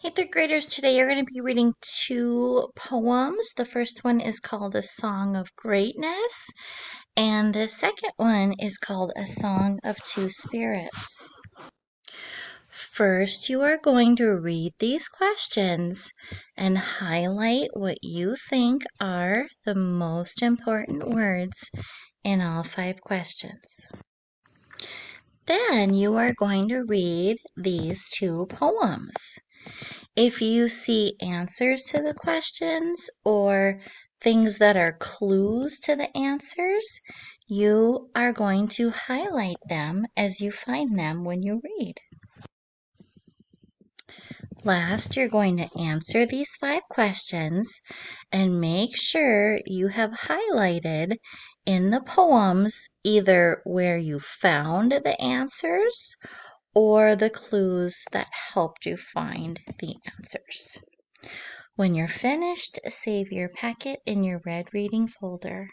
Hey, third graders, today you're going to be reading two poems. The first one is called A Song of Greatness, and the second one is called A Song of Two Spirits. First, you are going to read these questions and highlight what you think are the most important words in all 5 questions. Then you are going to read these two poems. If you see answers to the questions or things that are clues to the answers, you are going to highlight them as you find them when you read. Last, you're going to answer these 5 questions and make sure you have highlighted in the poems either where you found the answers or the clues that helped you find the answers. When you're finished, save your packet in your red reading folder.